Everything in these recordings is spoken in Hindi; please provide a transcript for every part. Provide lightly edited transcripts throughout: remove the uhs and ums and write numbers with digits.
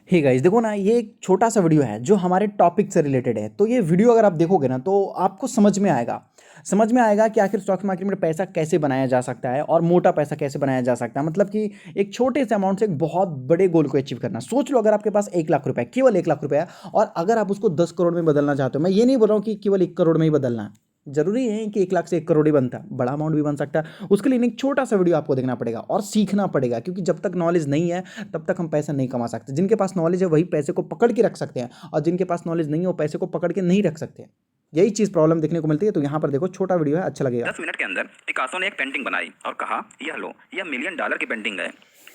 हे गाइस, देखो ना, ये एक छोटा सा वीडियो है जो हमारे टॉपिक से रिलेटेड है। तो ये वीडियो अगर आप देखोगे ना तो आपको समझ में आएगा कि आखिर स्टॉक मार्केट में पैसा कैसे बनाया जा सकता है और मोटा पैसा कैसे बनाया जा सकता है। मतलब कि एक छोटे से अमाउंट से एक बहुत बड़े गोल को अचीव करना। सोच लो, अगर आपके पास 1 लाख रुपए, केवल 1 लाख रुपए है, और अगर आप उसको 10 करोड़ में बदलना चाहते हो। मैं ये नहीं बोल रहा हूँ कि केवल 1 करोड़ में ही बदलना है, जरूरी है कि 1 लाख से 1 करोड़ ही बनता है, बड़ा अमाउंट भी बन सकता है। उसके लिए एक छोटा सा वीडियो आपको देखना पड़ेगा और सीखना पड़ेगा, क्योंकि जब तक नॉलेज नहीं है तब तक हम पैसा नहीं कमा सकते। जिनके पास नॉलेज है वही पैसे को पकड़ के रख सकते हैं, और जिनके पास नॉलेज नहीं है वो पैसे को पकड़ के नहीं रख सकते। यही चीज प्रॉब्लम देखने को मिलती है। तो यहाँ पर देखो, छोटा वीडियो है, अच्छा लगेगा। 10 मिनट के अंदर पिकासो ने एक पेंटिंग बनाई और कहा, यह लो, यह $1,000,000 की पेंटिंग है।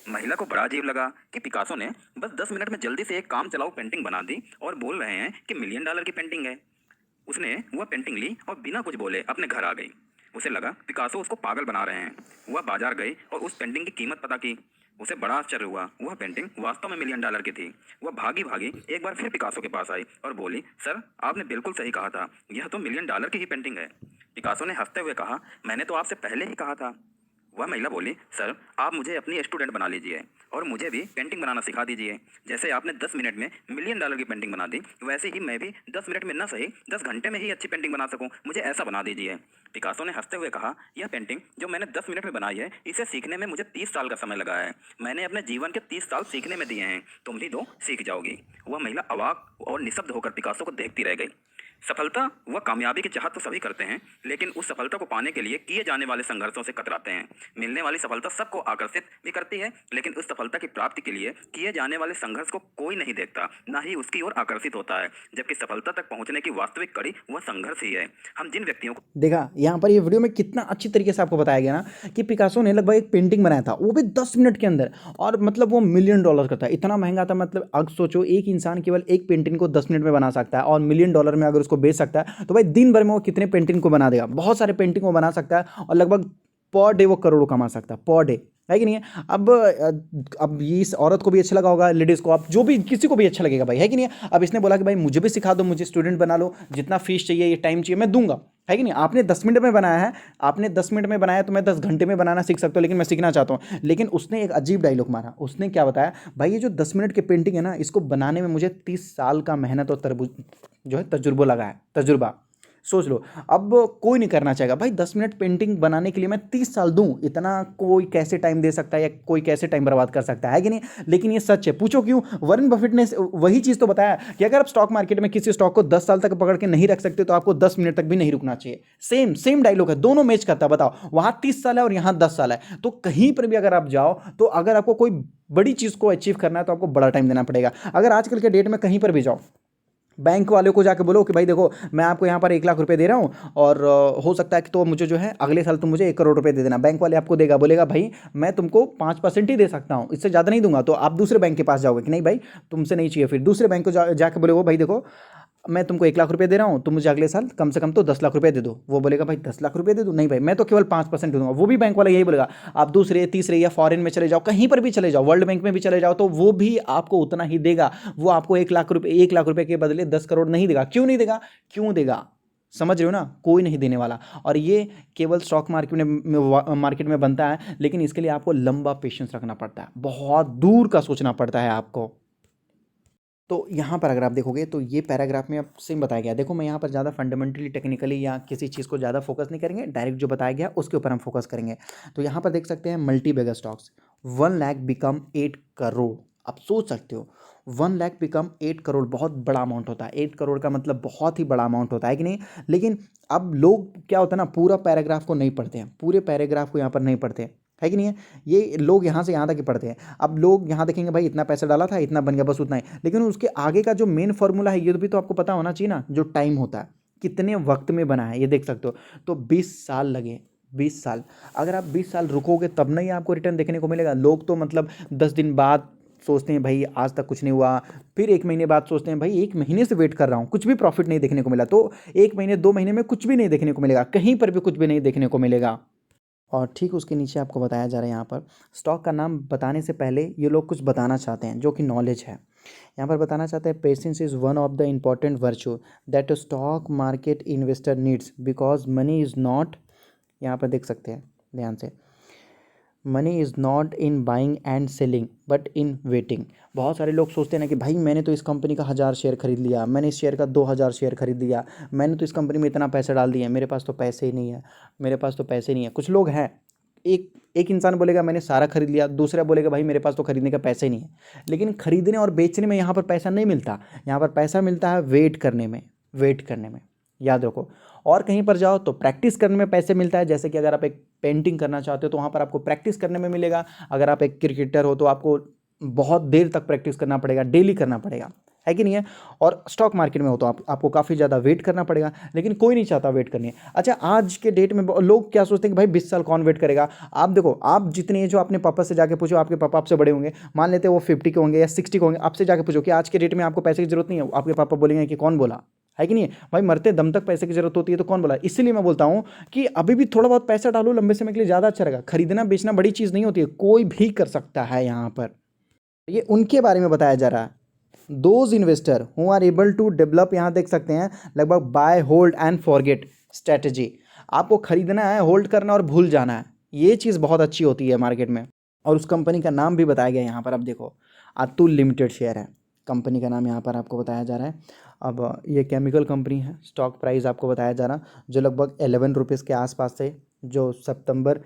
महिला को बड़ा अजीब लगा कि पिकासो ने बस 10 मिनट में जल्दी से एक काम चलाऊ पेंटिंग बना दी और बोल रहे हैं कि $1,000,000 की पेंटिंग है। उसने वह पेंटिंग ली और बिना कुछ बोले अपने घर आ गई। उसे लगा पिकासो उसको पागल बना रहे हैं। वह बाजार गई और उस पेंटिंग की कीमत पता की। उसे बड़ा आश्चर्य हुआ, वह पेंटिंग वास्तव में $1,000,000 की थी। वह भागी भागी एक बार फिर पिकासो के पास आई और बोली, सर, आपने बिल्कुल सही कहा था, यह तो $1,000,000 की ही पेंटिंग है। पिकासो ने हंसते हुए कहा, मैंने तो आपसे पहले ही कहा था। वह महिला बोली, सर, आप मुझे अपनी स्टूडेंट बना लीजिए और मुझे भी पेंटिंग बनाना सिखा दीजिए। जैसे आपने 10 मिनट में $1,000,000 की पेंटिंग बना दी, वैसे ही मैं भी 10 मिनट में ना सही 10 घंटे में ही अच्छी पेंटिंग बना सकूं। मुझे ऐसा बना दीजिए। पिकासो ने हंसते हुए कहा, यह पेंटिंग जो मैंने 10 मिनट में बनाई है, इसे सीखने में मुझे 30 साल का समय लगा है। मैंने अपने जीवन के 30 साल सीखने में दिए हैं। तुम भी दो, सीख जाओगी। वह महिला अवाक और निशब्द होकर पिकासो को देखती रह गई। सफलता व कामयाबी की चाहत तो सभी करते हैं, लेकिन उस सफलता को पाने के लिए किए जाने वाले संघर्षों से कतराते हैं। मिलने वाली सफलता सबको आकर्षित भी करती है, लेकिन उस सफलता की प्राप्ति के लिए किए जाने वाले संघर्ष को कोई नहीं देखता, ना ही उसकी ओर आकर्षित होता है। जबकि सफलता तक पहुंचने की वास्तविक कड़ी वह संघर्ष ही है। हम जिन व्यक्तियों को देखा यहाँ पर ये वीडियो में कितना अच्छी तरीके से आपको बताया गया ना कि पिकासो ने लगभग एक पेंटिंग बनाया था, वो भी 10 मिनट के अंदर। और मतलब वो $1,000,000 का था, इतना महंगा था। मतलब अब सोचो, एक इंसान केवल एक पेंटिंग को 10 मिनट में बना सकता है, और $1,000,000 में अगर उसको बेच सकता है तो भाई दिन भर में वो कितने पेंटिंग को बना देगा। बहुत सारे पेंटिंग वो बना सकता है, और लगभग पर डे वो करोड़ों कमा सकता है, पर डे, है कि नहीं है। अब ये इस औरत को भी अच्छा लगा होगा, लेडीज़ को, आप जो भी, किसी को भी अच्छा लगेगा भाई, है कि नहीं है। अब इसने बोला कि भाई मुझे भी सिखा दो, मुझे स्टूडेंट बना लो, जितना फीस चाहिए, ये टाइम चाहिए, मैं दूंगा, है कि नहीं। आपने 10 मिनट में बनाया है, आपने 10 मिनट में बनाया, तो मैं 10 घंटे में बनाना सीख सकता हूँ, लेकिन मैं सीखना चाहता हूँ। लेकिन उसने एक अजीब डायलॉग मारा। उसने क्या बताया, भाई ये जो 10 मिनट की पेंटिंग है ना, इसको बनाने में मुझे 30 साल का मेहनत और तरबूज जो है तजुर्बा लगा है, तजुर्बा। सोच लो, अब कोई नहीं करना चाहेगा भाई 10 मिनट पेंटिंग बनाने के लिए मैं 30 साल दूं। इतना कोई कैसे टाइम दे सकता है, या कोई कैसे टाइम बर्बाद कर सकता है कि नहीं। लेकिन ये सच है। पूछो क्यों। वॉरेन बफेट ने वही चीज़ तो बताया कि अगर आप स्टॉक मार्केट में किसी स्टॉक को 10 साल तक पकड़ के नहीं रख सकते तो आपको 10 मिनट तक भी नहीं रुकना चाहिए। सेम सेम डायलॉग है, दोनों मैच करता है। बताओ, वहां 30 साल है और यहाँ 10 साल है, तो कहीं पर भी अगर आप जाओ, तो अगर आपको कोई बड़ी चीज़ को अचीव करना है तो आपको बड़ा टाइम देना पड़ेगा। अगर आजकल के डेट में कहीं पर भी जाओ, बैंक वाले को जाके बोलो कि भाई देखो, मैं आपको यहाँ पर 1 लाख रुपए दे रहा हूँ, और हो सकता है कि तो मुझे जो है अगले साल तुम मुझे 1 करोड़ रुपए दे देना। बैंक वाले आपको देगा, बोलेगा भाई मैं तुमको 5% ही दे सकता हूँ, इससे ज़्यादा नहीं दूंगा। तो आप दूसरे बैंक के पास जाओगे कि नहीं भाई, तुमसे नहीं चाहिए। फिर दूसरे बैंक को जाके बोले, वो भाई देखो, मैं तुमको 1 लाख रुपए दे रहा हूँ, तुम मुझे अगले साल कम से कम तो 10 लाख रुपए दे दो। वो बोलेगा भाई 10 लाख रुपए दे दो, नहीं भाई मैं तो केवल 5% दूंगा। वो भी बैंक वाला यही बोलेगा। आप दूसरे तीसरे या फॉरेन में चले जाओ, कहीं पर भी चले जाओ, वर्ल्ड बैंक में भी चले जाओ, तो वो भी आपको उतना ही देगा। वो आपको 1 लाख रुपए, 1 लाख रुपए के बदले 10 करोड़ नहीं देगा। क्यों नहीं देगा, क्यों देगा, समझ रहे हो ना। कोई नहीं देने वाला। और ये केवल स्टॉक मार्केट में बनता है, लेकिन इसके लिए आपको लंबा पेशेंस रखना पड़ता है, बहुत दूर का सोचना पड़ता है आपको। तो यहाँ पर अगर आप देखोगे तो ये पैराग्राफ में अब सेम बताया गया है। देखो, मैं यहाँ पर ज़्यादा फंडामेंटली टेक्निकली या किसी चीज़ को ज़्यादा फोकस नहीं करेंगे, डायरेक्ट जो बताया गया उसके ऊपर हम फोकस करेंगे। तो यहाँ पर देख सकते हैं, multi bagger stocks 1 lakh become 8 crore. आप सोच सकते हो, 1 लाख बिकम 8 करोड़, बहुत बड़ा अमाउंट होता है। 8 करोड़ का मतलब बहुत ही बड़ा अमाउंट होता है कि नहीं। लेकिन अब लोग क्या होता है ना, पूरा पैराग्राफ को नहीं पढ़ते हैं, पूरे पैराग्राफ को यहाँ पर नहीं पढ़ते, है कि नहीं है। ये लोग यहाँ से यहाँ तक ही पढ़ते हैं। अब लोग यहाँ देखेंगे, भाई इतना पैसा डाला था, इतना बन गया, बस उतना ही। लेकिन उसके आगे का जो मेन फॉर्मूला है, ये भी तो आपको पता होना चाहिए ना। जो टाइम होता है, कितने वक्त में बना है, ये देख सकते हो। तो 20 साल लगे, 20 साल। अगर आप 20 साल रुकोगे तब नहीं आपको रिटर्न देखने को मिलेगा। लोग तो मतलब 10 दिन बाद सोचते हैं भाई आज तक कुछ नहीं हुआ, फिर 1 महीने बाद सोचते हैं भाई 1 महीने से वेट कर रहा हूँ, कुछ भी प्रॉफिट नहीं देखने को मिला। तो 1 महीने 2 महीने में कुछ भी नहीं देखने को मिलेगा, कहीं पर भी कुछ भी नहीं देखने को मिलेगा। और ठीक उसके नीचे आपको बताया जा रहा है, यहाँ पर स्टॉक का नाम बताने से पहले ये लोग कुछ बताना चाहते हैं जो कि नॉलेज है। यहाँ पर बताना चाहते हैं, patience is one of the important virtue that stock market investor needs because money is not, यहाँ पर देख सकते हैं ध्यान से, money is not in buying and selling but in waiting. बहुत सारे लोग सोचते हैं ना कि भाई मैंने तो इस कंपनी का 1000 शेयर खरीद लिया, मैंने इस शेयर का 2000 शेयर खरीद लिया, मैंने तो इस कंपनी में इतना पैसा डाल दिया, मेरे पास तो पैसे ही नहीं है, मेरे पास तो पैसे नहीं है। कुछ लोग हैं, एक एक इंसान बोलेगा मैंने सारा खरीद लिया, दूसरा बोलेगा भाई मेरे पास तो खरीदने का पैसे ही नहीं है। लेकिन खरीदने और बेचने में यहाँ पर पैसा नहीं मिलता, यहाँ पर पैसा मिलता है वेट करने में, वेट करने में, याद रखो। और कहीं पर जाओ तो प्रैक्टिस करने में पैसे मिलता है, जैसे कि अगर आप एक पेंटिंग करना चाहते हो तो वहाँ पर आपको प्रैक्टिस करने में मिलेगा। अगर आप एक क्रिकेटर हो तो आपको बहुत देर तक प्रैक्टिस करना पड़ेगा, डेली करना पड़ेगा, है कि नहीं है। और स्टॉक मार्केट में हो तो आपको काफ़ी ज़्यादा वेट करना पड़ेगा, लेकिन कोई नहीं चाहता वेट करनी है। अच्छा, आज के डेट में लोग क्या सोचते हैं कि भाई 20 साल कौन वेट करेगा। आप देखो, आप जितनी एज हो अपने पापा से जाके पूछो, आपके पापा आपसे बड़े होंगे, मान लेते हैं वो 50 के होंगे या 60 के होंगे, आपसे जाके पूछो कि आज के डेट में आपको पैसे की जरूरत नहीं है, आपके पापा बोलेंगे कि कौन बोला, है कि नहीं। भाई मरते दम तक पैसे की जरूरत होती है तो कौन बोला। इसीलिए मैं बोलता हूँ कि अभी भी थोड़ा बहुत पैसा डालो, लंबे समय के लिए ज़्यादा अच्छा रहेगा। खरीदना बेचना बड़ी चीज़ नहीं होती है, कोई भी कर सकता है। यहाँ पर ये उनके बारे में बताया जा रहा है, those investor who are able to develop, यहाँ देख सकते हैं लगभग buy hold and forget strategy. आपको खरीदना है, होल्ड करना और भूल जाना है, ये चीज़ बहुत अच्छी होती है मार्केट में। और उस कंपनी का नाम भी बताया गया यहाँ पर, अब देखो अतुल लिमिटेड शेयर है, कंपनी का नाम यहाँ पर आपको बताया जा रहा है। अब ये केमिकल कंपनी है, स्टॉक प्राइस आपको बताया जा रहा जो लगभग 11 रुपीज़ के आसपास से, जो सितंबर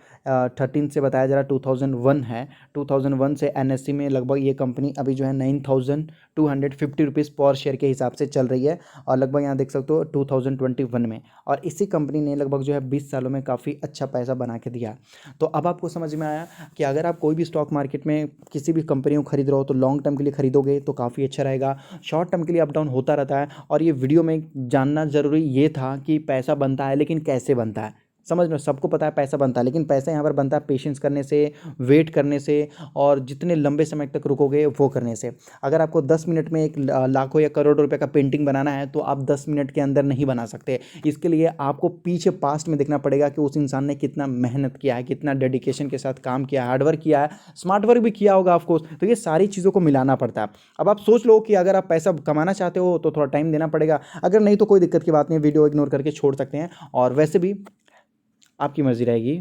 13 से बताया जा रहा 2001 है। 2001 से एनएससी में लगभग ये कंपनी अभी जो है 9250 रुपीज़ पर शेयर के हिसाब से चल रही है, और लगभग यहाँ देख सकते हो 2021 में। और इसी कंपनी ने लगभग जो है 20 सालों में काफ़ी अच्छा पैसा बना के दिया। तो अब आपको समझ में आया कि अगर आप कोई भी स्टॉक मार्केट में किसी भी कंपनी को खरीद रहे हो तो लॉन्ग टर्म के लिए खरीदोगे तो काफ़ी अच्छा रहेगा। शॉर्ट टर्म के लिए अप डाउन होता रहता है। और ये वीडियो में जानना ज़रूरी ये था कि पैसा बनता है, लेकिन कैसे बनता है। समझ में, सबको पता है पैसा बनता है, लेकिन पैसा यहाँ पर बनता है पेशेंस करने से, वेट करने से, और जितने लंबे समय तक रुकोगे वो करने से। अगर आपको 10 मिनट में एक लाखों या करोड़ों रुपए का पेंटिंग बनाना है तो आप 10 मिनट के अंदर नहीं बना सकते। इसके लिए आपको पीछे पास्ट में देखना पड़ेगा कि उस इंसान ने कितना मेहनत किया है, कितना डेडिकेशन के साथ काम किया है, हार्डवर्क किया है, स्मार्ट वर्क भी किया होगा ऑफकोर्स। तो ये सारी चीज़ों को मिलाना पड़ता है। अब आप सोच लो कि अगर आप पैसा कमाना चाहते हो तो थोड़ा टाइम देना पड़ेगा, अगर नहीं तो कोई दिक्कत की बात नहीं, वीडियो इग्नोर करके छोड़ सकते हैं। और वैसे भी आपकी मर्ज़ी रहेगी।